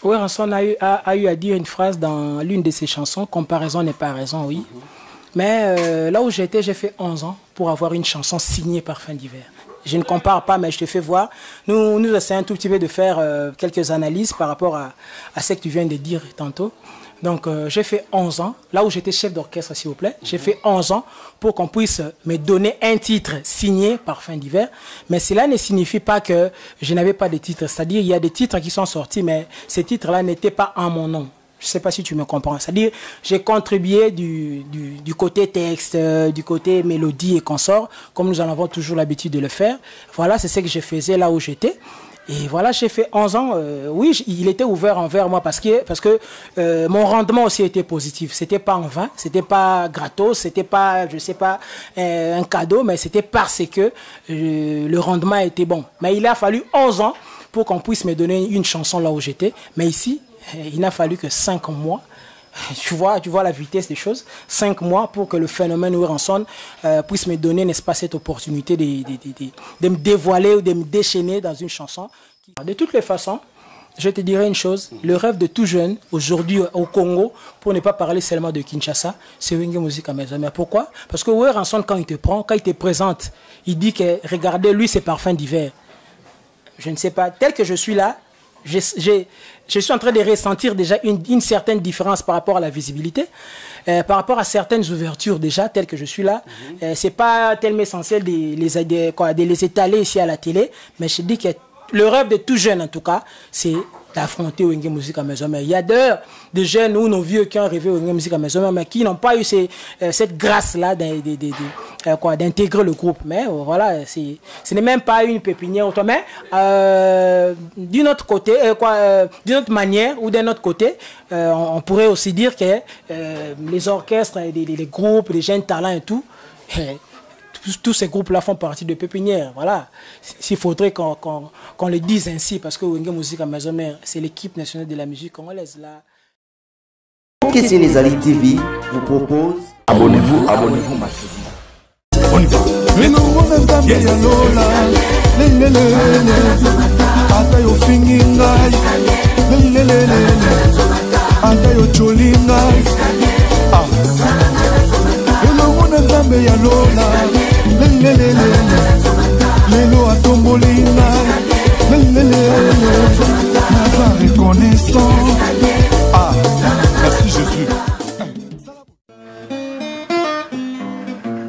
Oui, Ranson a eu à dire une phrase dans l'une de ses chansons, comparaison n'est pas raison, oui. Mais là où j'étais, j'ai fait 11 ans pour avoir une chanson signée par Fin d'hiver. Je ne compare pas, mais je te fais voir. Nous essayons un tout petit peu de faire quelques analyses par rapport à ce que tu viens de dire tantôt. Donc, j'ai fait 11 ans, là où j'étais chef d'orchestre, s'il vous plaît. J'ai fait 11 ans pour qu'on puisse me donner un titre signé par Fin d'hiver. Mais cela ne signifie pas que je n'avais pas de titre. C'est-à-dire, il y a des titres qui sont sortis, mais ces titres-là n'étaient pas en mon nom. Je ne sais pas si tu me comprends. C'est-à-dire, j'ai contribué du côté texte, du côté mélodie et consort, comme nous en avons toujours l'habitude de le faire. Voilà, c'est ce que je faisais là où j'étais. Et voilà, j'ai fait 11 ans. Oui, il était ouvert envers moi parce que mon rendement aussi était positif. C'était pas en vain, c'était pas gratos, c'était pas, je sais pas, un cadeau, mais c'était parce que le rendement était bon. Mais il a fallu 11 ans pour qu'on puisse me donner une chanson là où j'étais. Mais ici, il n'a fallu que 5 mois. Tu vois la vitesse des choses. 5 mois pour que le phénomène Ranson puisse me donner, n'est-ce pas, cette opportunité de me dévoiler ou de me déchaîner dans une chanson. De toutes les façons, je te dirais une chose. Le rêve de tout jeune, aujourd'hui au Congo, pour ne pas parler seulement de Kinshasa, c'est Wenge Musique Amazon. Pourquoi? Parce que Ranson, quand il te prend, quand il te présente, il dit que, regardez, lui, c'est par Fin d'hiver. Je ne sais pas, tel que je suis là, je suis en train de ressentir déjà une certaine différence par rapport à la visibilité, par rapport à certaines ouvertures déjà, telles que je suis là. C'est pas tellement essentiel de les étaler ici à la télé, mais je dis que le rêve de tout jeune en tout cas, c'est d'affronter Wenge Musique Amazon. Il y a d'ailleurs des jeunes ou nos vieux qui ont rêvé Wenge Musique Amazon, mais qui n'ont pas eu cette grâce-là d'intégrer le groupe. Mais voilà, ce n'est même pas une pépinière. Mais d'une autre côté, d'une autre manière ou d'un autre côté, on pourrait aussi dire que les orchestres, les groupes, les jeunes talents et tout, tous ces groupes-là font partie de pépinières. Voilà. S'il faudrait qu'on le dise ainsi, parce que Wenge Musique Amazon, c'est l'équipe nationale de la musique congolaise. Là. Qu'est-ce que les Ali TV vous propose? Abonnez-vous, On y va. Lelo atombolina Naza reconnaissant. Ah, merci Jésus.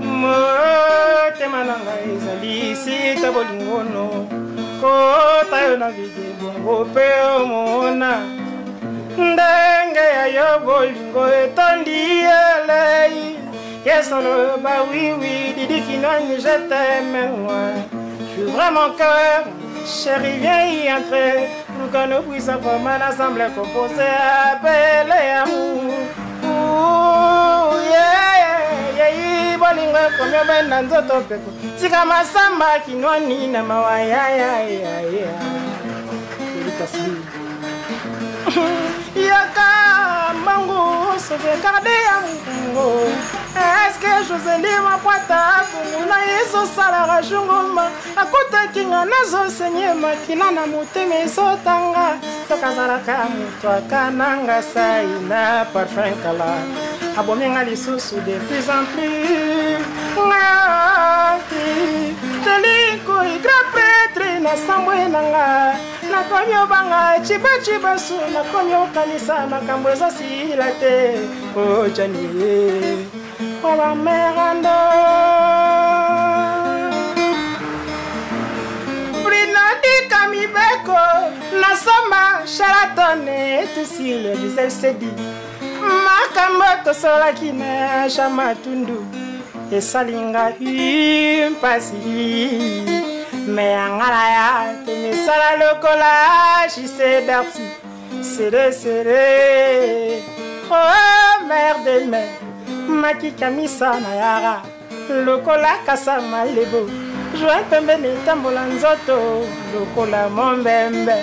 Motema nanga ezali sita bolingono kota yo na vide bongo pe omona ndenge ya yo bolingo etondi elei Kesolo ba oui oui Didi Kinoni je t'aime moi. Je suis vraiment cœur, chérie viens y entrer. Pour que nous puissions former un ensemble composé appelé amour. Ouh yeah yeah bolingo comme ben dans toto peko. Tika masamba Kinoni na mawa ya Yaka mango se fait garder amour. Est-ce que Josélie m'a poita pour na yeso sala rajungoma akota kinga nazo senye makina na motema ezotanga tokazala ka mutu akananga saina parfum kala abomenga lisusu de plus en plus ngati teliko grand prêtre na samwe nanga na komyo banga chiba su na komyo kanisa makambo ezosila te o janie Ola merando Brinadi kamibeko Nasoma charatone Tusile bizel sedi Makamoto sola kine Shamatundu Esalinga impasi Me angalaya Temisala lokola Chise berti Sere Oh merde merde Maki kamisa na yara Lokola kasa malebo Joa tembe ni tambola nzoto Lokola mombembe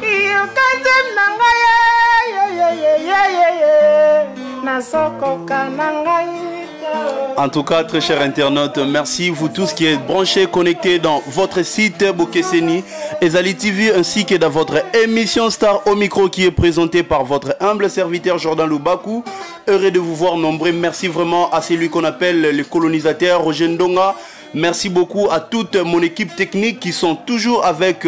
Iyo katem nanga ye Nasoko kananga En tout cas, très chers internautes, merci vous tous qui êtes branchés, connectés dans votre site Bokeseni, Ezali TV, ainsi que dans votre émission Star au micro qui est présentée par votre humble serviteur Jordan Loubakou. Heureux de vous voir nombreux. Merci vraiment à celui qu'on appelle le colonisateur Roger Ndonga. Merci beaucoup à toute mon équipe technique qui sont toujours avec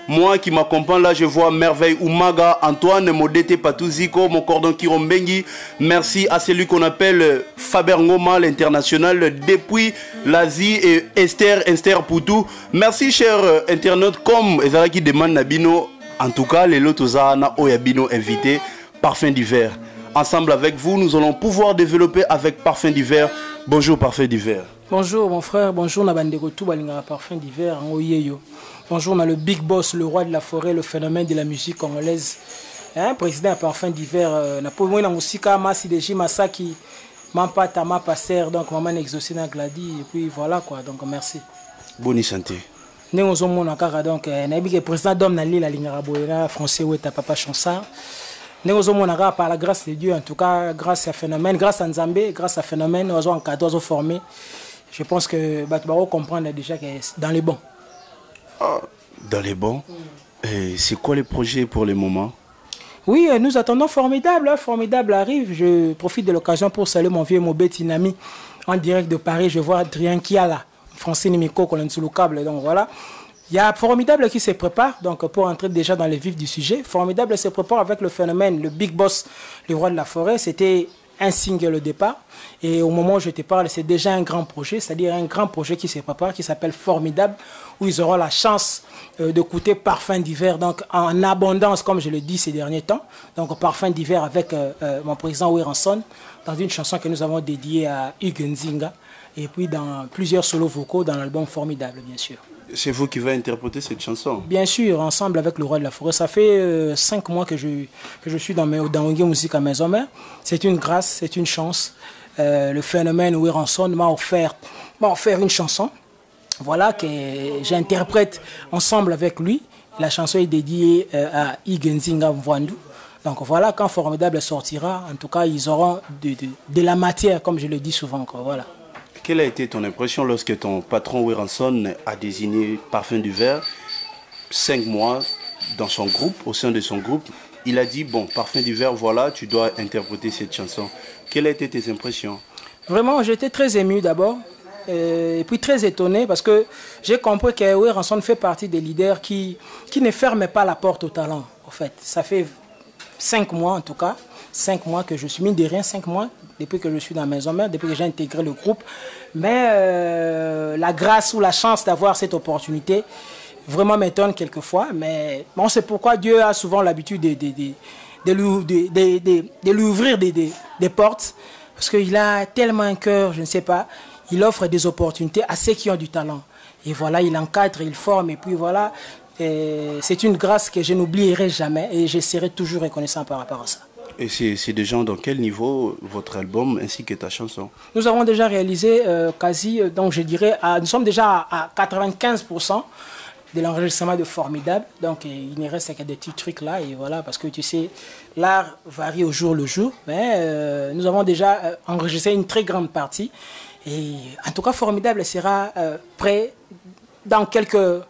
moi, qui m'accompagnent. Là, je vois Merveille Oumaga, Antoine, Modete Patouziko, mon cordon Kirombengi. Merci à celui qu'on appelle Faber Ngoma, l'international, depuis l'Asie, et Esther Poutou. Merci, chers internautes, comme Ezala qui demande Nabino. En tout cas, les Lotozana Oyabino invité, Parfum d'hiver. Ensemble avec vous, nous allons pouvoir développer avec Parfum d'hiver. Bonjour, Parfum d'hiver. Bonjour mon frère, bonjour Nabandeko Toubalinga Parfum d'hiver en Oyeyo. Bonjour, on a le Big Boss, le roi de la forêt, le phénomène de la musique congolaise. Hein, président à Parfum d'hiver, na po moi na musika Masi Deji Masaki, Mampa Tama Passer, donc maman exaucé na Gladi, et puis voilà quoi, donc merci. Bonne santé. Nous avons mon kaka donc na président d'homme na Lille Lingara Boyena français ou ta papa Chansard. Nous avons mon par la grâce de Dieu, en tout cas grâce à phénomène, grâce à Nzambé, grâce à phénomène, nous avons encadré, nous avons formé. Je pense que Batbaro comprend déjà que c'est dans les bons. Ah, dans les bons. Et c'est quoi les projets pour le moment? Oui, nous attendons Formidable. Hein, Formidable arrive. Je profite de l'occasion pour saluer mon vieux Tinami en direct de Paris. Je vois Adrien Kiala, français Nimiko, qu'on est sous le câble. Donc voilà. Il y a Formidable qui se prépare, donc pour entrer déjà dans le vif du sujet. Formidable se prépare avec le phénomène, le Big Boss, le roi de la forêt. C'était un single au départ. Et au moment où je te parle, c'est déjà un grand projet, c'est-à-dire un grand projet qui se prépare, qui s'appelle Formidable, où ils auront la chance d'écouter Parfum d'hiver, donc en abondance, comme je le dis ces derniers temps. Donc Parfum d'hiver avec mon président Wiranson, dans une chanson que nous avons dédiée à Hugues Nzinga, et puis dans plusieurs solos vocaux dans l'album Formidable, bien sûr. C'est vous qui va interpréter cette chanson? Bien sûr, ensemble avec le roi de la forêt. Ça fait 5 mois que je suis dans Ongue Musique à Maison Mère. C'est une grâce, c'est une chance. Le phénomène Wiranson m'a offert une chanson, voilà, que j'interprète ensemble avec lui. La chanson est dédiée à Igenzinga Mvandu. Donc voilà, quand Formidable sortira, en tout cas, ils auront de la matière, comme je le dis souvent. Quoi, voilà. Quelle a été ton impression lorsque ton patron Wiranson a désigné Parfum d'hiver 5 mois dans son groupe, au sein de son groupe? Il a dit, bon, Parfum d'hiver, voilà, tu dois interpréter cette chanson. Quelles étaient tes impressions? Vraiment, j'étais très ému d'abord, et puis très étonné, parce que j'ai compris que Wiranson fait partie des leaders qui ne ferment pas la porte au talent, en fait. Ça fait 5 mois en tout cas, 5 mois que je suis, mine de rien, 5 mois, depuis que je suis dans la Maison Mère, depuis que j'ai intégré le groupe. Mais la grâce ou la chance d'avoir cette opportunité vraiment m'étonne quelquefois. Mais bon, c'est pourquoi Dieu a souvent l'habitude de lui ouvrir des portes. Parce qu'il a tellement un cœur, je ne sais pas, il offre des opportunités à ceux qui ont du talent. Et voilà, il encadre, il forme, et puis voilà. C'est une grâce que je n'oublierai jamais et je serai toujours reconnaissant par rapport à ça. Et c'est des gens dans quel niveau votre album ainsi que ta chanson? Nous avons déjà réalisé quasi, donc je dirais, nous sommes déjà à 95% de l'enregistrement de Formidable. Donc il ne reste que des petits trucs là, et voilà, parce que tu sais, l'art varie au jour le jour, mais nous avons déjà enregistré une très grande partie. Et en tout cas, Formidable sera prêt dans quelques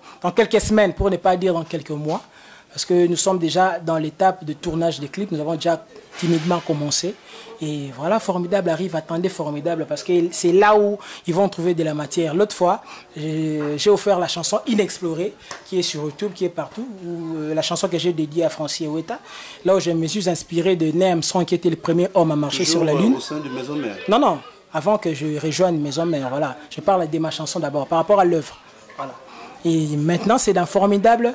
semaines, pour ne pas dire dans quelques mois. Parce que nous sommes déjà dans l'étape de tournage des clips. Nous avons déjà timidement commencé. Et voilà, Formidable arrive. Attendez Formidable, parce que c'est là où ils vont trouver de la matière. L'autre fois, j'ai offert la chanson Inexplorée, qui est sur YouTube, qui est partout. La chanson que j'ai dédiée à Francis Eweta. Là où je me suis inspiré de Neil Armstrong, qui était le premier homme à marcher sur la Lune. Au sein de Maison Mère? Non, non. Avant que je rejoigne Maison Mère, voilà. Je parle de ma chanson d'abord, par rapport à l'œuvre. Voilà. Et maintenant, c'est d'un Formidable,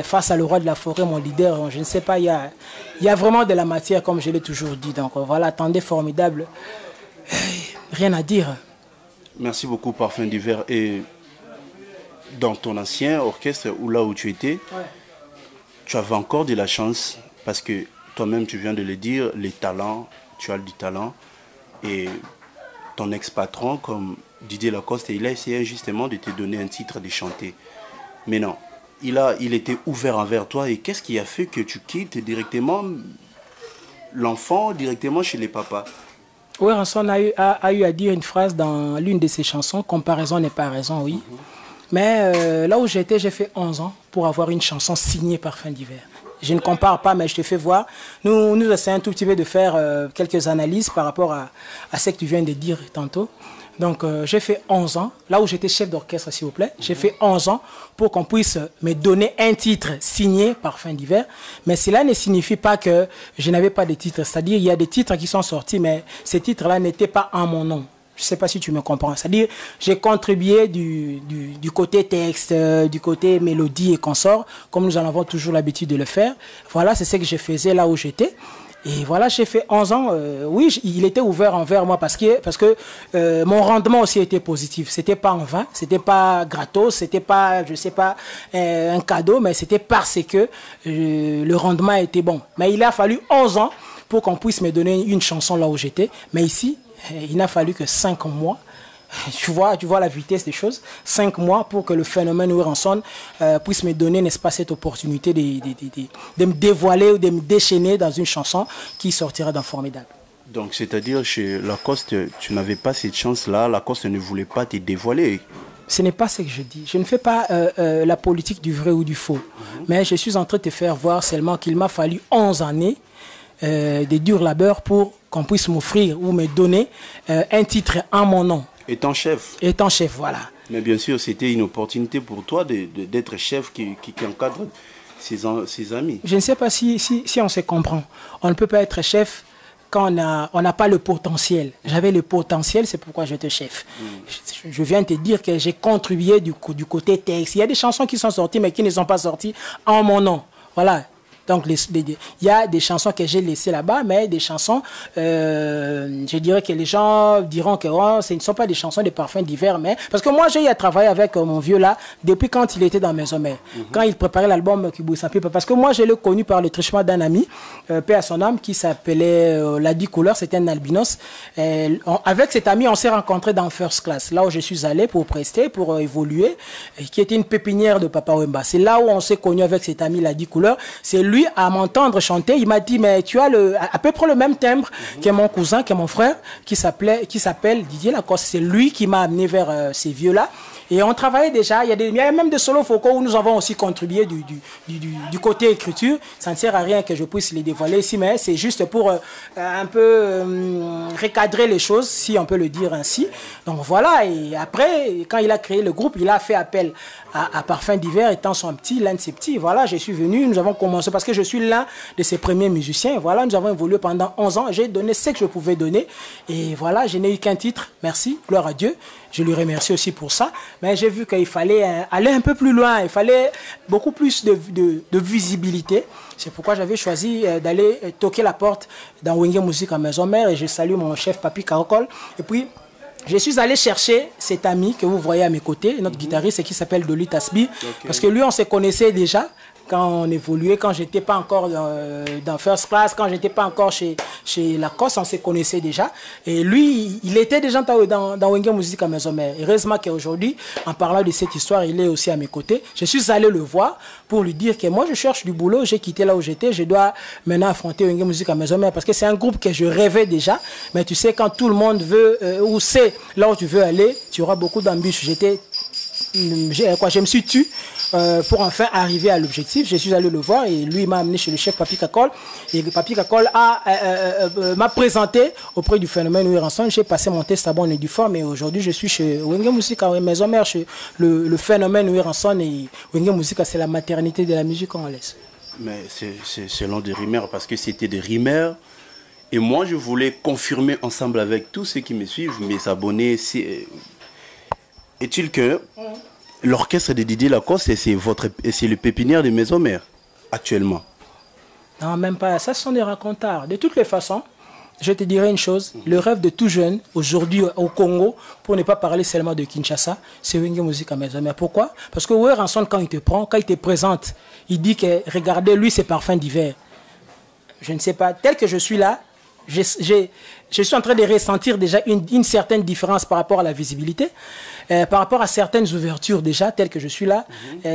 face à le roi de la forêt, mon leader. Je ne sais pas, il y a vraiment de la matière, comme je l'ai toujours dit. Donc voilà, attendez Formidable. Rien à dire. Merci beaucoup, Parfum d'hiver. Et dans ton ancien orchestre, ou là où tu étais, ouais, tu avais encore de la chance, parce que toi-même, tu viens de le dire, les talents, tu as du talent. Et ton ex-patron, comme Didier Lacoste, il a essayé justement de te donner un titre de chanter. Mais non, il était ouvert envers toi. Et qu'est-ce qui a fait que tu quittes directement l'enfant, directement chez les papas? Oui, Ranson a eu à dire une phrase dans l'une de ses chansons, comparaison n'est pas raison, oui. Mais là où j'étais, j'ai fait 11 ans pour avoir une chanson signée par Fin d'hiver. Je ne compare pas, mais je te fais voir. Nous essayons un tout petit peu de faire quelques analyses par rapport à ce que tu viens de dire tantôt. Donc, j'ai fait 11 ans, là où j'étais chef d'orchestre, s'il vous plaît. J'ai fait 11 ans pour qu'on puisse me donner un titre signé par Fin d'hiver. Mais cela ne signifie pas que je n'avais pas de titre. C'est-à-dire, il y a des titres qui sont sortis, mais ces titres-là n'étaient pas en mon nom. Je ne sais pas si tu me comprends. C'est-à-dire, j'ai contribué du côté texte, du côté mélodie et consort, comme nous en avons toujours l'habitude de le faire. Voilà, c'est ce que je faisais là où j'étais. Et voilà, j'ai fait 11 ans. Oui, il était ouvert envers moi parce que mon rendement aussi était positif. C'était pas en vain, c'était pas gratos, c'était pas, je sais pas, un cadeau, mais c'était parce que le rendement était bon. Mais il a fallu 11 ans pour qu'on puisse me donner une chanson là où j'étais. Mais ici, il n'a fallu que 5 mois. Tu vois la vitesse des choses. 5 mois pour que le phénomène Ranson puisse me donner, n'est-ce pas, cette opportunité de me dévoiler ou de me déchaîner dans une chanson qui sortira d'un formidable. Donc, c'est-à-dire, chez Lacoste, tu n'avais pas cette chance-là. Lacoste ne voulait pas te dévoiler. Ce n'est pas ce que je dis. Je ne fais pas la politique du vrai ou du faux. Mais je suis en train de te faire voir seulement qu'il m'a fallu 11 années de dur labeur pour qu'on puisse m'offrir ou me donner un titre en mon nom. Étant chef. Étant chef, voilà. Mais bien sûr, c'était une opportunité pour toi d'être chef qui encadre ses amis. Je ne sais pas si on se comprend. On ne peut pas être chef quand on n'a pas le potentiel. J'avais le potentiel, c'est pourquoi j'étais chef. Je viens de te dire que j'ai contribué du côté texte. Il y a des chansons qui sont sorties, mais qui ne sont pas sorties en mon nom. Voilà. Donc, il y a des chansons que j'ai laissées là-bas, mais des chansons, je dirais que les gens diront que ce ne sont pas des chansons de Parfum d'hiver, mais... Parce que moi, j'ai eu à travailler avec mon vieux là, depuis quand il était dans Maison Mère, quand il préparait l'album Kibouissa Pipa. Parce que moi, je l'ai connu par le truchement d'un ami, paix à son âme, qui s'appelait Ladi Couleur, c'était un albinos. Avec cet ami, on s'est rencontrés dans First Class, là où je suis allé pour prester, pour évoluer, qui était une pépinière de Papa Wemba. C'est là où on s'est connu avec cet ami Ladi Couleur. C'est lui, à m'entendre chanter, il m'a dit, mais tu as à peu près le même timbre que mon cousin, que mon frère, qui s'appelle Didier Lacoste. C'est lui qui m'a amené vers ces vieux-là. Et on travaillait déjà, il y a même des solos vocaux où nous avons aussi contribué du côté écriture. Ça ne sert à rien que je puisse les dévoiler ici, mais c'est juste pour un peu recadrer les choses, si on peut le dire ainsi. Donc voilà, et après, quand il a créé le groupe, il a fait appel à Parfum d'hiver, étant l'un de ses petits. Voilà, je suis venu, nous avons commencé, parce que je suis l'un de ses premiers musiciens. Voilà, nous avons évolué pendant 11 ans. J'ai donné ce que je pouvais donner. Et voilà, je n'ai eu qu'un titre. Merci, gloire à Dieu. Je lui remercie aussi pour ça. Mais j'ai vu qu'il fallait aller un peu plus loin. Il fallait beaucoup plus de visibilité. C'est pourquoi j'avais choisi d'aller toquer la porte dans Wenge Musique à Maison Mère. Et je salue mon chef Papi Caracol. Et puis, je suis allé chercher cet ami que vous voyez à mes côtés, notre guitariste qui s'appelle Dolly Tasbi. Okay. Parce que lui, on se connaissait déjà quand on évoluait, quand j'étais pas encore dans First Class, quand j'étais pas encore chez Lacoste, on se connaissait déjà. Et lui, il était déjà dans Wenge Musique à Maison Mère. Heureusement qu'aujourd'hui, en parlant de cette histoire, il est aussi à mes côtés. Je suis allé le voir pour lui dire que moi, je cherche du boulot, j'ai quitté là où j'étais, je dois maintenant affronter Wenge Musique à Maison Mère parce que c'est un groupe que je rêvais déjà. Mais tu sais, quand tout le monde veut ou sait là où tu veux aller, tu auras beaucoup d'embûches. Je me suis tue pour enfin arriver à l'objectif. Je suis allé le voir et lui m'a amené chez le chef Papi Cacol. Et Papi Cacol m'a présenté auprès du phénomène Ranson. J'ai passé mon test à bonne et due forme et aujourd'hui je suis chez Wenge Musique à Maison Mère, chez le phénomène Ranson. Et Wenge Musique, c'est la maternité de la musique congolaise. Mais c'est selon des rimeurs parce que c'était des rimeurs. Et moi je voulais confirmer ensemble avec tous ceux qui me suivent, mes abonnés. Est-il que l'orchestre de Didier Lacoste, c'est le pépinière de Maison Mère, actuellement? Non, même pas. Ça, ce sont des racontards. De toutes les façons, je te dirais une chose. Le rêve de tout jeune, aujourd'hui au Congo, pour ne pas parler seulement de Kinshasa, c'est Wenge Musique à Maison Mère. Pourquoi? Parce que Ranson, quand il te prend, quand il te présente, il dit que, regardez, lui, c'est Parfum d'hiver. Je ne sais pas. Tel que je suis là, je suis en train de ressentir déjà une certaine différence par rapport à la visibilité, par rapport à certaines ouvertures déjà, telles que je suis là.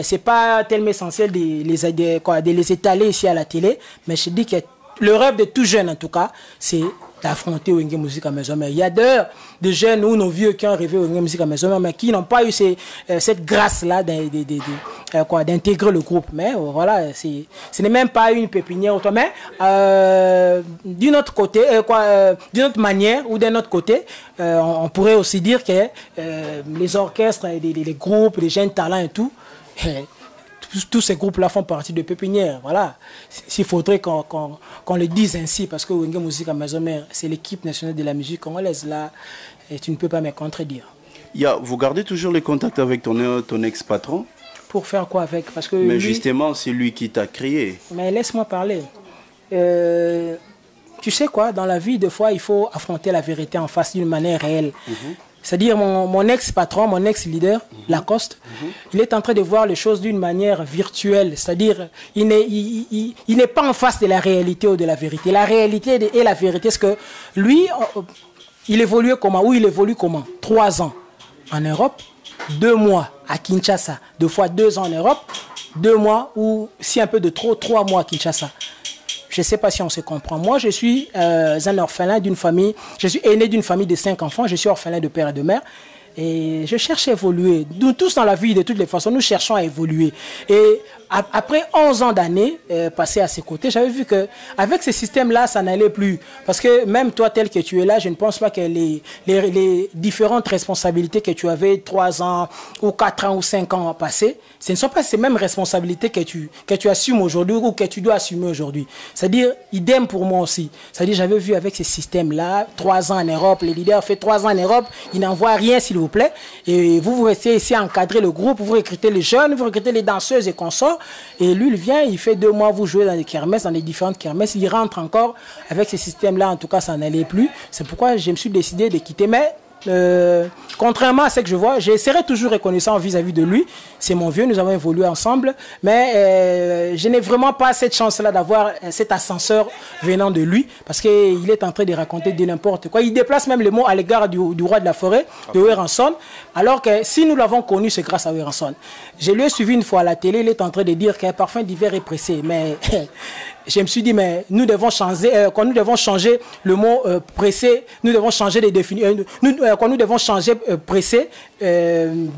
C'est pas tellement essentiel de les étaler ici à la télé, mais je dis que le rêve de tout jeune en tout cas, c'est d'affronter Wenge Musique à Maison Mère. Il y a d'ailleurs des jeunes ou nos vieux qui ont rêvé Wenge Musique à Maison Mère, mais qui n'ont pas eu cette grâce-là d'intégrer le groupe. Mais voilà, ce n'est même pas une pépinière. Mais d'une autre côté, d'une autre manière ou d'un autre côté, on pourrait aussi dire que les orchestres, les groupes, les jeunes talents et tout, tous ces groupes-là font partie de pépinières. Voilà. S'il faudrait qu'on le dise ainsi, parce que Wenge Musique à Maison Mère, c'est l'équipe nationale de la musique congolaise, là, et tu ne peux pas me contredire. Vous gardez toujours les contacts avec ton ex-patron? Pour faire quoi avec? Parce que mais justement, c'est lui qui t'a créé. Mais laisse-moi parler. Tu sais quoi, dans la vie, des fois, il faut affronter la vérité en face d'une manière réelle. C'est-à-dire mon ex-patron, mon ex-leader, Lacoste, il est en train de voir les choses d'une manière virtuelle. C'est-à-dire, il n'est pas en face de la réalité ou de la vérité. La réalité et la vérité, c'est que lui, il évoluait comment? Ou il évolue comment? 3 ans en Europe, 2 mois à Kinshasa, 2 fois 2 ans en Europe, 2 mois ou si un peu de trop, 3 mois à Kinshasa. Je ne sais pas si on se comprend. Moi, je suis un orphelin d'une famille. Je suis aîné d'une famille de 5 enfants. Je suis orphelin de père et de mère. Et je cherche à évoluer. Nous tous dans la vie, de toutes les façons, nous cherchons à évoluer. Et après 11 ans d'années passées à ses côtés, j'avais vu qu'avec ce système-là, ça n'allait plus. Parce que même toi, tel que tu es là, je ne pense pas que les différentes responsabilités que tu avais 3 ans ou 4 ans ou 5 ans passés, ce ne sont pas ces mêmes responsabilités que tu assumes aujourd'hui ou que tu dois assumer aujourd'hui. C'est-à-dire, idem pour moi aussi. C'est-à-dire, j'avais vu avec ce système-là, 3 ans en Europe, les leaders fait 3 ans en Europe, ils n'envoient rien s'il vous plaît. Et vous restez ici à encadrer le groupe, vous recrutez les jeunes, vous recrutez les danseuses et consorts. Et lui, il vient, il fait 2 mois, vous jouez dans les kermesses, dans les différentes kermesses. Il rentre encore avec ce système-là. En tout cas, ça n'allait plus. C'est pourquoi je me suis décidé de quitter. Mais contrairement à ce que je vois, je serai toujours reconnaissant vis-à-vis de lui. C'est mon vieux, nous avons évolué ensemble. Mais je n'ai vraiment pas cette chance-là d'avoir cet ascenseur venant de lui. Parce qu'il est en train de raconter de n'importe quoi. Il déplace même les mots à l'égard du roi de la forêt, de Weranson. Alors que si nous l'avons connu, c'est grâce à Weranson. Je lui ai suivi une fois à la télé, il est en train de dire qu'un parfum d'hiver est pressé. Mais je me suis dit, mais nous devons changer, quand nous devons changer le mot pressé, nous devons changer les définitions. Quand nous devons changer pressé,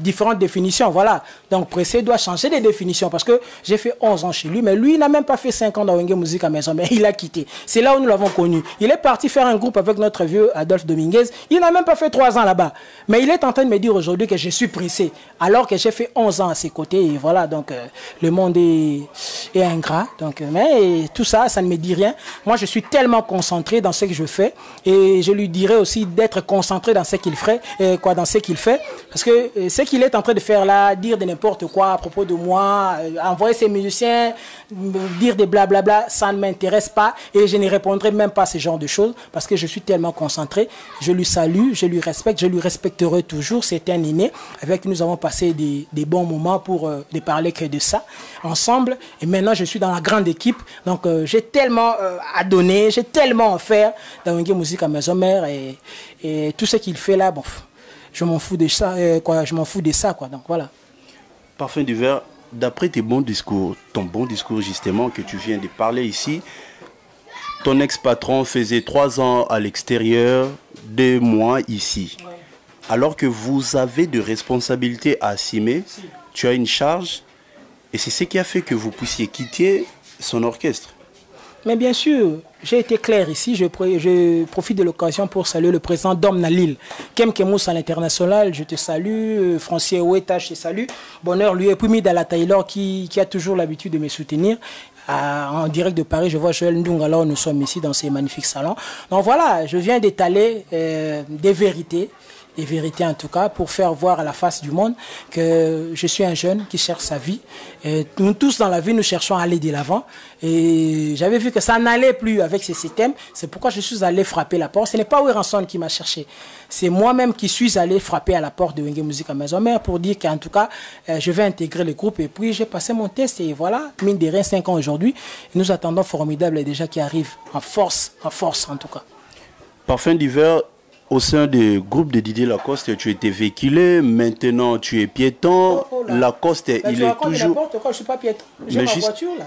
différentes définitions. Voilà. Donc pressé doit changer les définitions parce que j'ai fait 11 ans chez lui, mais lui, il n'a même pas fait 5 ans dans Wenge Musique à Maison, mais il a quitté. C'est là où nous l'avons connu. Il est parti faire un groupe avec notre vieux Adolphe Dominguez. Il n'a même pas fait 3 ans là-bas. Mais il est en train de me dire aujourd'hui que je suis pressé, alors que j'ai fait 11 ans à ses côtés. Et voilà, donc le monde est ingrat. Donc, mais tout ça, ça ne me dit rien. Moi, je suis tellement concentré dans ce que je fais. Et je lui dirais aussi d'être concentré dans ce qu'il ferait, dans ce qu'il fait. Parce que ce qu'il est en train de faire là, dire de n'importe quoi à propos de moi, envoyer ses musiciens, dire des blablabla, ça ne m'intéresse pas. Et je ne répondrai même pas à ce genre de choses. Parce que je suis tellement concentré. Je lui salue, je lui respecte, je lui respecterai toujours. C'est un aîné avec qui nous avons passé des bons moments pour ne parler que de ça ensemble. Et maintenant, je suis dans la grande équipe. Donc, j'ai tellement à donner, j'ai tellement à faire dans Wenge Musique à Maison Mère. Et tout ce qu'il fait là, bon, je m'en fous de ça. Je m'en fous de ça, quoi. Donc, voilà. Parfum d'hiver, d'après tes bons discours, ton bon discours justement que tu viens de parler ici, ton ex-patron faisait 3 ans à l'extérieur, 2 mois ici. Ouais. Alors que vous avez de responsabilités à assumer, tu as une charge, et c'est ce qui a fait que vous puissiez quitter son orchestre. Mais bien sûr, j'ai été clair ici. Je profite de l'occasion pour saluer le président Dom Nalil. Kem Kemous à l'international, je te salue. Francier Oueta, je te salue. Bonheur lui. Et puis Mida Taylor qui a toujours l'habitude de me soutenir. En direct de Paris, je vois Joël Ndung. Alors nous sommes ici dans ces magnifiques salons. Donc voilà, je viens d'étaler des vérités en tout cas, pour faire voir à la face du monde que je suis un jeune qui cherche sa vie. Et nous tous dans la vie, nous cherchons à aller de l'avant. Et j'avais vu que ça n'allait plus avec ce système. C'est pourquoi je suis allé frapper la porte. Ce n'est pas Weranson qui m'a cherché. C'est moi-même qui suis allé frapper à la porte de Wenge Musique à Maison Mère pour dire qu'en tout cas, je vais intégrer le groupe. Et puis, j'ai passé mon test et voilà, mine de rien, 5 ans aujourd'hui. Nous attendons Formidable déjà qui arrive en force en tout cas. Parfum d'hiver. Au sein du groupe de Didier Lacoste, tu étais véhiculé, maintenant tu es piéton. Lacoste, il est toujours... n'importe quoi, je ne suis pas piéton. J'ai ma voiture là.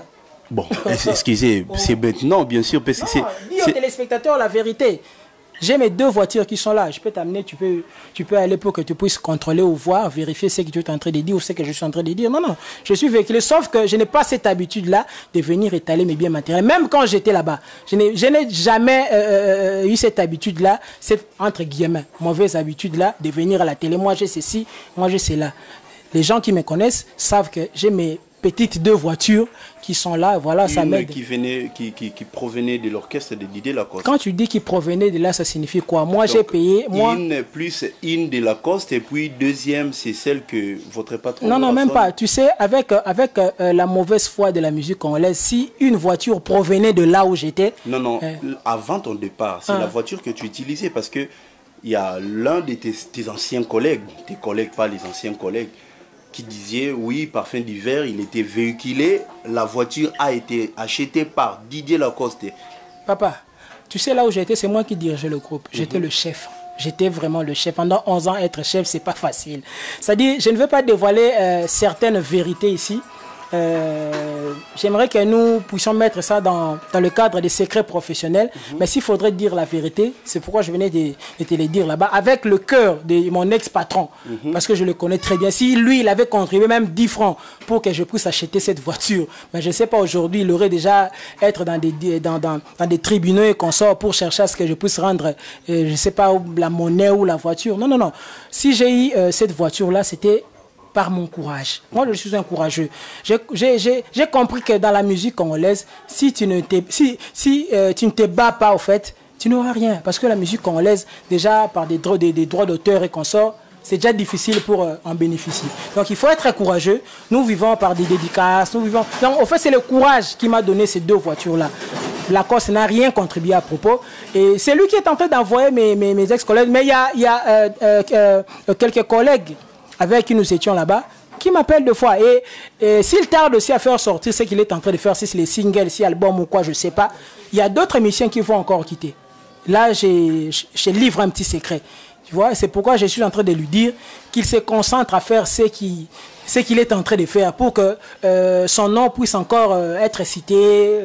Bon, excusez, c'est bête. Non, bien sûr, parce que c'est... Dis aux téléspectateurs la vérité. J'ai mes 2 voitures qui sont là. Je peux t'amener, tu peux aller pour que tu puisses contrôler ou voir, vérifier ce que tu es en train de dire ou ce que je suis en train de dire. Non, non, je suis véhiculé. Sauf que je n'ai pas cette habitude-là de venir étaler mes biens matériels. Même quand j'étais là-bas, je n'ai jamais eu cette habitude-là, cette, entre guillemets, mauvaise habitude-là de venir à la télé. Moi, j'ai ceci, moi, j'ai cela. Les gens qui me connaissent savent que j'ai mes petites 2 voitures qui sont là, voilà, ça m'aide. Qui provenait de l'orchestre de Didier Lacoste. Quand tu dis qu'il provenait de là, ça signifie quoi? Moi, j'ai payé... Une plus une de Lacoste et puis deuxième, c'est celle que votre patron... Non, même pas. Tu sais, avec la mauvaise foi de la musique congolaise, si une voiture provenait de là où j'étais... Non, avant ton départ, c'est la voiture que tu utilisais parce que il y a l'un de tes anciens collègues, tes collègues, pas les anciens collègues, qui disait oui, Parfum d'hiver, il était véhiculé, la voiture a été achetée par Didier Lacoste. Papa, tu sais là où j'étais, c'est moi qui dirigeais le groupe. J'étais le chef. J'étais vraiment le chef. Pendant 11 ans, être chef, c'est pas facile. C'est-à-dire, je ne veux pas dévoiler certaines vérités ici. J'aimerais que nous puissions mettre ça dans le cadre des secrets professionnels. Mais s'il faudrait dire la vérité, c'est pourquoi je venais de te le dire là-bas, avec le cœur de mon ex-patron, parce que je le connais très bien. Si lui, il avait contribué même 10 francs pour que je puisse acheter cette voiture, mais je ne sais pas, aujourd'hui, il aurait déjà être dans des tribunaux et consorts pour chercher à ce que je puisse rendre, je ne sais pas, la monnaie ou la voiture. Non, non, non. Si j'ai eu cette voiture-là, c'était par mon courage. Moi, je suis un courageux. J'ai compris que dans la musique congolaise, si tu ne te bats pas, au fait, tu n'auras rien. Parce que la musique congolaise, déjà, par des droits d'auteur et consorts, c'est déjà difficile pour en bénéficier. Donc, il faut être très courageux. Nous vivons par des dédicaces. Donc, en fait, c'est le courage qui m'a donné ces 2 voitures-là. Lacoste n'a rien contribué à propos. Et c'est lui qui est en train d'envoyer mes ex-collègues. Mais il y a quelques collègues avec qui nous étions là-bas, qui m'appellent 2 fois. Et s'il tarde aussi à faire sortir ce qu'il est en train de faire, si c'est les singles, si album ou quoi, je ne sais pas, il y a d'autres émissions qu'il faut encore quitter. Là, je livre un petit secret. Tu vois, c'est pourquoi je suis en train de lui dire qu'il se concentre à faire ce qu'il est en train de faire pour que son nom puisse encore être cité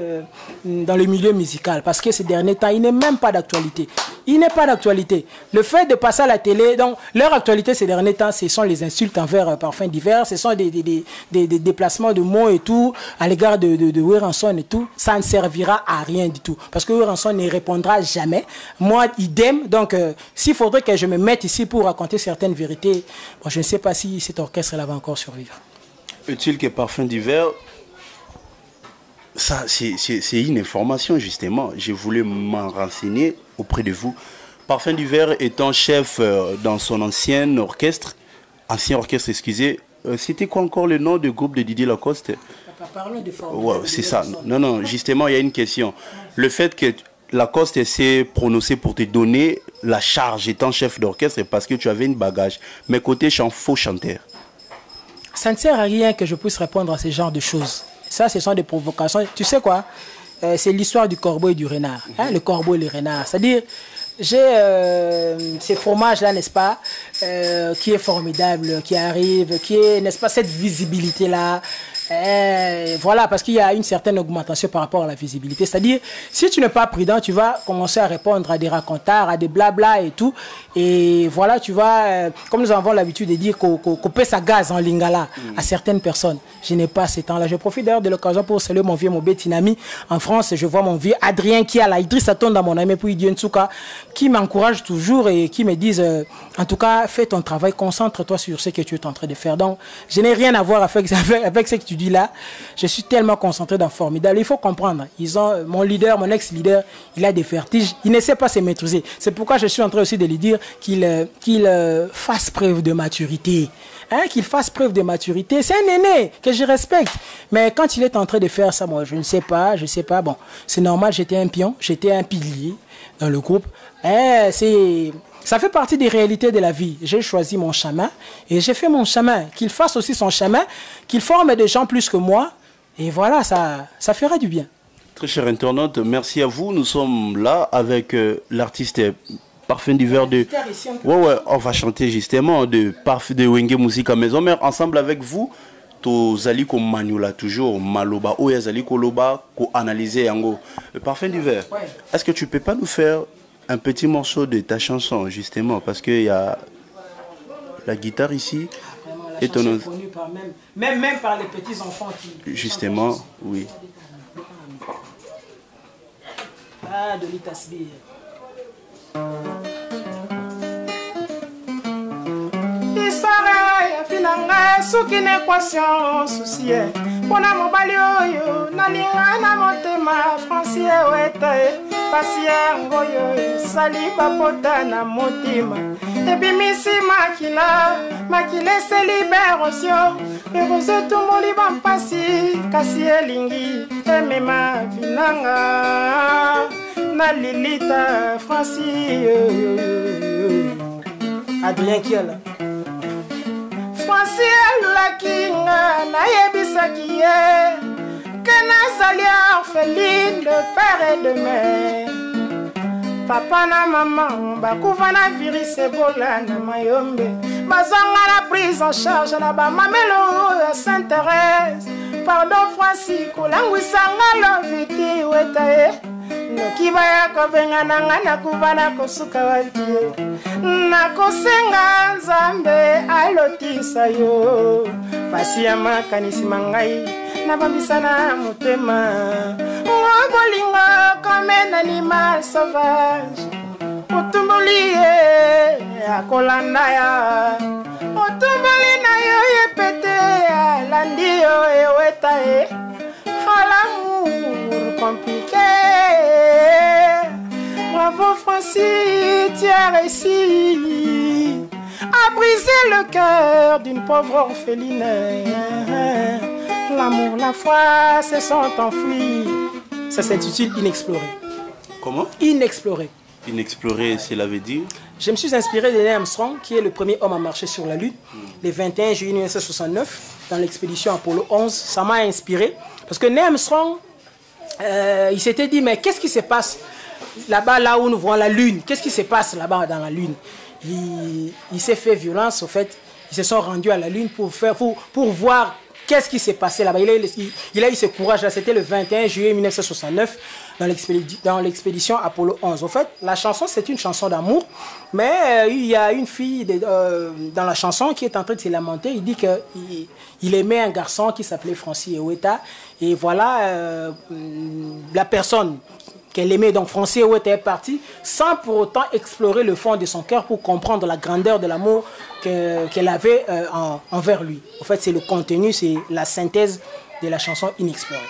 dans le milieu musical. Parce que ces derniers temps, il n'est même pas d'actualité. Il n'est pas d'actualité. Le fait de passer à la télé, donc leur actualité ces derniers temps, ce sont les insultes envers Parfum d'hiver, ce sont des déplacements de mots et tout, à l'égard de Werenson et tout. Ça ne servira à rien du tout. Parce que Werenson ne répondra jamais. Moi, idem. Donc, s'il faudrait que je me mette ici pour raconter certaines vérités, bon, je ne sais pas si cet orchestre-là va encore survivre. Est-il que Parfum d'hiver, ça c'est une information justement, je voulais m'en renseigner auprès de vous. Parfum d'hiver étant chef dans son ancien orchestre, excusez, c'était quoi encore le nom du groupe de Didier Lacoste? Parlons de ouais, c'est ça. Non, justement, il y a une question. Le fait que Lacoste s'est prononcé pour te donner la charge étant chef d'orchestre parce que tu avais une bagage, mais côté faux chanteur. Ça ne sert à rien que je puisse répondre à ce genre de choses. Ça, ce sont des provocations. Tu sais quoi? C'est l'histoire du corbeau et du renard. Hein, le corbeau et le renard. C'est-à-dire, j'ai ces fromages-là, n'est-ce pas, qui est formidable, qui arrive, qui est, n'est-ce pas, cette visibilité-là. Voilà, parce qu'il y a une certaine augmentation par rapport à la visibilité. C'est-à-dire, si tu n'es pas prudent, tu vas commencer à répondre à des racontards, à des blabla et tout. Et voilà, tu vas, comme nous avons l'habitude de dire, couper sa gaz en lingala à certaines personnes. Je n'ai pas ce temps-là. Je profite d'ailleurs de l'occasion pour saluer mon vieux, mon Betinami. En France, je vois mon vieux Adrien qui a là, Idriss Atonda, mon ami, puis Dieu Ntsuka, qui m'encourage toujours et qui me disent, en tout cas, fais ton travail, concentre-toi sur ce que tu es en train de faire. Donc, je n'ai rien à voir avec ce que tu dis là. Je suis tellement concentré dans Formidable. Il faut comprendre. Ils ont, mon leader, mon ex-leader, il a des vertiges. Il ne sait pas se maîtriser. C'est pourquoi je suis en train aussi de lui dire qu'il fasse preuve de maturité. Hein, qu'il fasse preuve de maturité. C'est un aîné que je respecte. Mais quand il est en train de faire ça, moi, je ne sais pas. Bon, c'est normal, j'étais un pion, j'étais un pilier dans le groupe. Ça fait partie des réalités de la vie. J'ai choisi mon chemin et j'ai fait mon chemin. Qu'il fasse aussi son chemin, qu'il forme des gens plus que moi. Et voilà, ça fera du bien. Très cher internaute, merci à vous. Nous sommes là avec l'artiste Parfum d'hiver de... Ouais, on va chanter justement de Wenge Musique à Maison Mère ensemble avec vous. tozali ko manula toujours maloba ou yazali ko loba ko analyser yango. Parfum d'hiver. Ouais. Est-ce que tu peux pas nous faire un petit morceau de ta chanson justement parce que il y a la guitare ici et ton est connue par même par les petits enfants qui justement oui. Ah, Dolita Sbire. Histoire ya finanga soki na équation souci pona mobali oyo nalinga na motema Francier weta pasi yango yo sali bapota na motima ebimisi makila eseli berosio eroze tumoli bampasi kasi elingi emema vinanga na lilita Francier Adrien Kiala Francier Lakinga nayebisaki ye que nazali orpheline de père et de mère papa na maman bakufa na virus Ebola na Mayombe bazanga na prise en charge na bamamelo ya Sainte-Thérèse pardon Francis kolangwisanga loviti weta ye noki baya kobenga nanga nakuba na kosuka watie nakosenga Nzambe alotisa yo pasi ya makanisi mangai na bambisana motema ngobolingo comme un animal sauvage otumboli akolanda ya otumboli na yo yepete alandi yo eweta l'amour compliqué. Bravo Francis, tu as réussi à briser le cœur d'une pauvre orpheline. L'amour, la foi se sont enfuis. Ça s'intitule Inexploré. Comment? Inexploré. Inexploré, cela veut dire? Je me suis inspiré de Neil Armstrong, qui est le premier homme à marcher sur la Lune, le 21 juillet 1969, dans l'expédition Apollo 11. Ça m'a inspiré, parce que Neil Armstrong, il s'était dit, mais qu'est-ce qui se passe là-bas, là où nous voyons la Lune? Qu'est-ce qui se passe là-bas dans la Lune? Il s'est fait violence, au fait. Ils se sont rendus à la Lune pour voir qu'est-ce qui s'est passé là-bas. Il a eu ce courage-là. C'était le 21 juillet 1969 dans l'expédition Apollo 11. En fait, la chanson, c'est une chanson d'amour. Mais il y a une fille dans la chanson qui est en train de se lamenter. Il dit qu'il aimait un garçon qui s'appelait Francis Eweta. Et voilà la personne qu'elle aimait. Donc Francis Eweta est parti sans pour autant explorer le fond de son cœur pour comprendre la grandeur de l'amour qu'elle avait envers lui. En fait, c'est le contenu, c'est la synthèse de la chanson Inexplorée.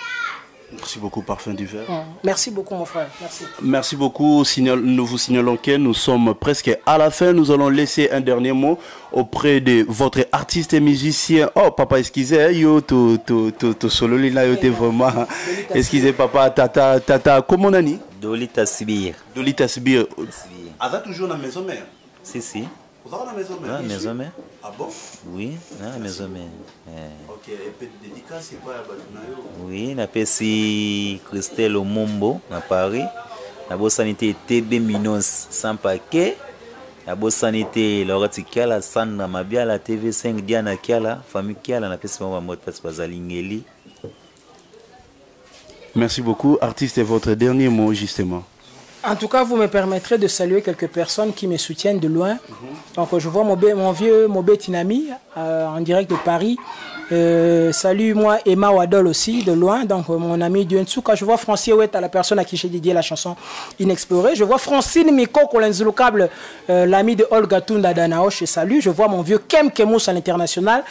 Merci beaucoup, Parfum du Verre. Merci beaucoup, mon frère. Merci. Merci beaucoup. Nous vous signalons que nous sommes presque à la fin. Nous allons laisser un dernier mot auprès de votre artiste et musicien. Oh, papa, excusez, yo, to solo là, yo, t'es vraiment. Excusez, papa, tata, comment on a dit? Dolita Sbire. Dolita Sbire. Ah, ça toujours dans la maison mère? Si. Vous avez la maison mère? La maison mère. Ah bon? Oui, la maison mère. Ok, et puis dédicace, c'est quoi à Batunayo? Oui, on appelle si Christelle Omombo à Paris. La bonne sanité TB Minos sans paquet. La bonne sanité Laura Tikiala, Sandra Mabia, la TV5 Diana Kiala, famille Kiala, on appelle si on va parce que Bazalingeli. Merci beaucoup. Artiste, votre dernier mot justement. En tout cas, vous me permettrez de saluer quelques personnes qui me soutiennent de loin. Donc, je vois mon vieux Mobé Tinami en direct de Paris. Salut moi Emma Wadol aussi de loin, donc mon ami Duensuka. Je vois Francis Eweta, la personne à qui j'ai dédié la chanson Inexplorée. Je vois Francine Miko Kolenzulukable, l'ami de Olga Tunda Danaoche, salut. Je vois mon vieux Kem Kemous à l'international,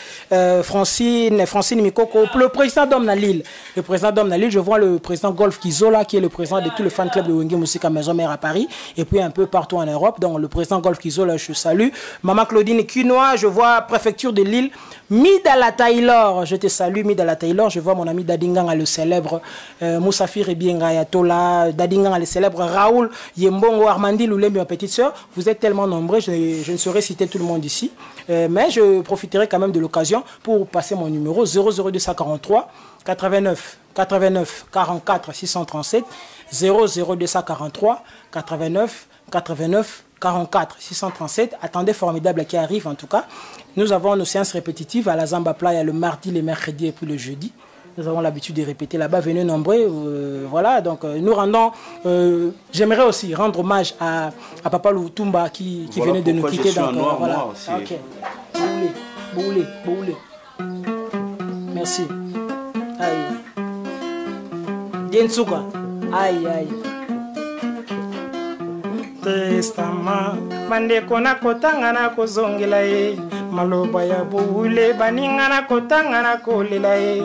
Francine Miko, le président d'Homme Nalil. Le président d'Homme Nalil, je vois le président Golf Kizola qui est le président de tout le fan club de Wenge Musica Maison Mère à Paris et puis un peu partout en Europe. Donc le président Golf Kizola, je salue. Maman Claudine Quinoa, je vois préfecture de Lille. Midala Taylor, je te salue Midala Taylor, je vois mon ami Dadinganga le célèbre, Moussafir Ebienga Yatola, Dadinganga le célèbre, Raoul Yembongo, Armandi Loulembi, ma petite soeur. Vous êtes tellement nombreux, je ne saurais citer tout le monde ici, mais je profiterai quand même de l'occasion pour passer mon numéro 00243 89 44 637 00243 89 89 44 637. Attendez Formidable qui arrive en tout cas. Nous avons nos séances répétitives à la Zamba Playa le mardi, le mercredi et puis le jeudi. Nous avons l'habitude de répéter là-bas. Venez nombreux. Voilà, donc nous rendons... J'aimerais aussi rendre hommage à Papa Lutumba qui voilà venait de nous quitter. Donc, voilà. Ok. Boulé. Merci. Aïe. Diensuka. Aïe. Testament. Bandeko na kotanga na kozongela ye. Maloba ya boule baninga na kotanga na kolela ye.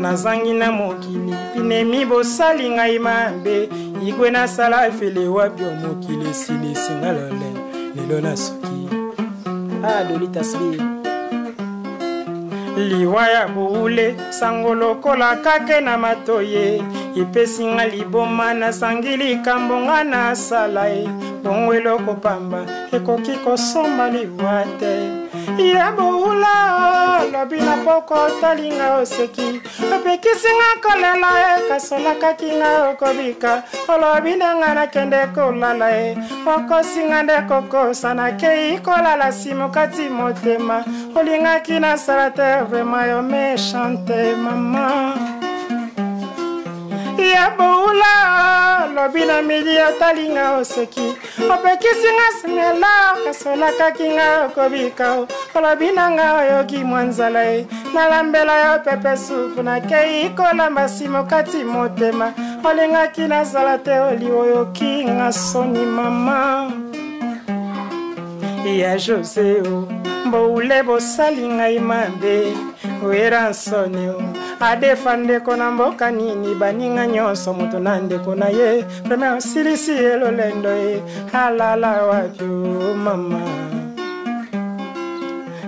Nazangi na mokili pinemi bosali ngai mambe. Igwe na sala fele wapi mokili sili singalole. Lelo na suki. Dolita sbi. Liwaya boule sangolo kola kake na matoye. Ipesinga liboma na sangili kambonga na salae. Bongwelo kopamba ekoki kosomba liwate. Ya boula lobina poko talinga oseki. Opekisinga kolela kasola kakinga okobika. Olobina ngana kende kolala okosinga nde koko sana kei kolala simokati motema. Olinga kina salate vraiment yo méchante maman. Ya boula lobina midi talinga oseki. Opekisinga simela kasola kakinga okobika. Olobina nga yoki mwanzala nalambela yo pepe supu na kei kolamba simokati motema. Olinga kina salate oli oyoki nga soni mama. Ya Joseo boule bosali ngai mambe. Wera soni adefande kona mboka nini baninga nyonso mutu nande kona ye. Prema silisi elolendo halala wapyo mama.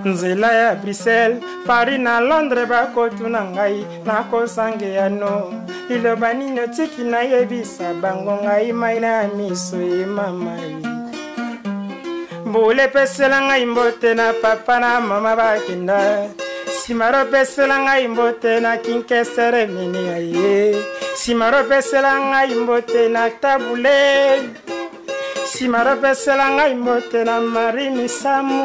Nzela ya Bruxelles, Paris na Londres bakotu na ngai nako sange ya no. Ilo banino tiki na yebisa bango ngai maina miso mama. Mbule pesela ngai mbote na papa na mama bakinda. Simaro pesela ngai mbote na kinkesere mini aye. Simaro pesela ngai mbote na tabule. Simaro pesela ngai mbote na Marini Samu.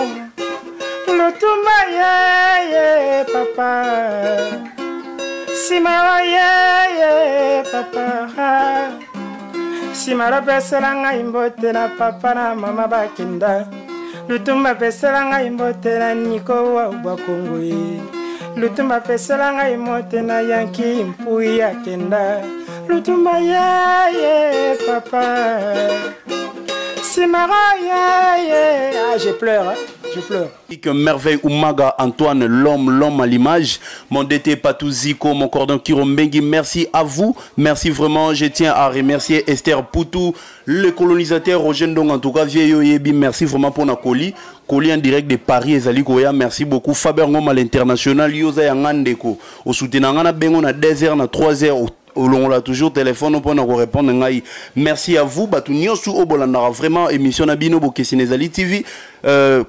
Lutumba ye papa. Simaro ye papa. Simaro pesela ngai mbote na papa na mama bakinda. Lutumba pesela ngai mbote na Niko wa Bakongo ye. Lutumba pesela ngai mbote na Yanki Mpui ya Kenda. Lutumba ye papa. Simaro ye. Ah, je pleure. Je pleure. Merveille Oumaga, Antoine, l'homme à l'image. Mon DT Patouziko, mon cordon Kirombengi, merci à vous. Merci vraiment. Je tiens à remercier Esther Poutou, le colonisateur Roger Ndong, en tout cas, Vieyo Yebi. Merci vraiment pour notre colis. Colis en direct de Paris et Zali Koya. Merci beaucoup. Faber Ngom à l'international. Yosa Yangandeko. Au soutien à Bengo, na 2h, na 3h. On l'a toujours téléphone pour nous répondre. Merci à vous. Batuniosu Obolandara vraiment émission Nabino Bokesinezali TV.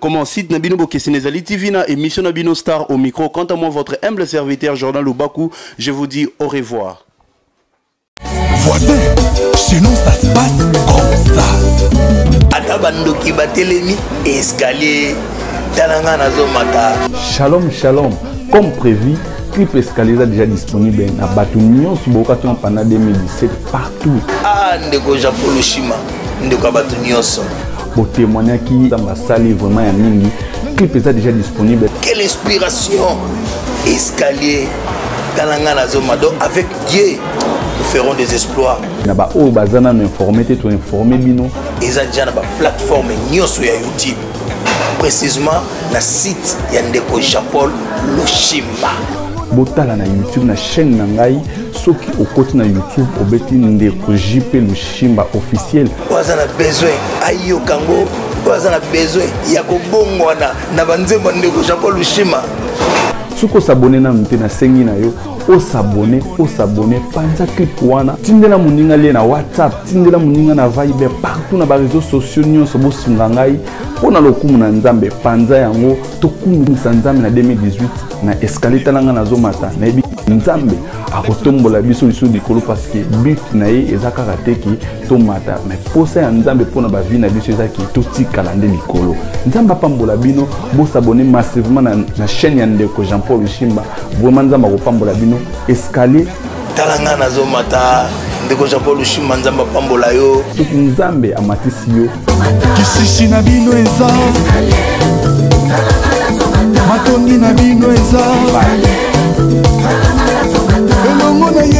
Comment site Nabino Bokesinezali TV na émission Nabino Star au micro. Quant à moi, votre humble serviteur Jordan Lubaku, je vous dis au revoir. Voisin, chez nous ça se passe comme ça. Atabando qui batelemi escalier talanga nazomata. Shalom, comme prévu. Clip Escalier déjà disponible na Batunyon Subokaton pendant 2017 partout. Ah, ndeko Japon Lushima, ndeko Batunyon. Pour témoigner qui dans ma salle vraiment ya mingi. Clip est déjà disponible. Quelle inspiration! Escalier, Talanga Nazomado, avec Dieu, nous ferons des exploits. Naba o bazana m'informer, tu informer bino. Ils ont déjà une plateforme sur YouTube. Précisément, le site Yandeko Japon Lushima. Botala na YouTube na chaîne nangai soki okoti na YouTube obeti ndeko JP Lushimba officiel. Wazana besoin ayo kango wazana besoin ya kobongwana na banzembo ndeko Japon Lushima. Suko s'abonner na mute na sengi na yo o s'abonner panza clip wana tindela muninga le na WhatsApp tindela muninga na Viber partout na ba réseaux sociaux nyonso bo singangai pona lokumu na nzambe panza yango tokumu nzambe na 2018 na Escalier talanga na zomata na ebi nzambe akotombola biso liso likolo parce que but na ye eza kaka te ki tomata mais posa ya nzambe mpona bavi na biso eza ki totikala nde likolo. Nzambe apambola bino bosabone massivement na chaîne ya ndeko Jean-Paul Lushimba. Vraiment nzambe akopambola bino escalier talanga nazomata ndeko Jean-Paul Lushimba nzambe apambola yo soki nzambe amatisi yo kishishi na bino eza matongi na bino eza elongo na ye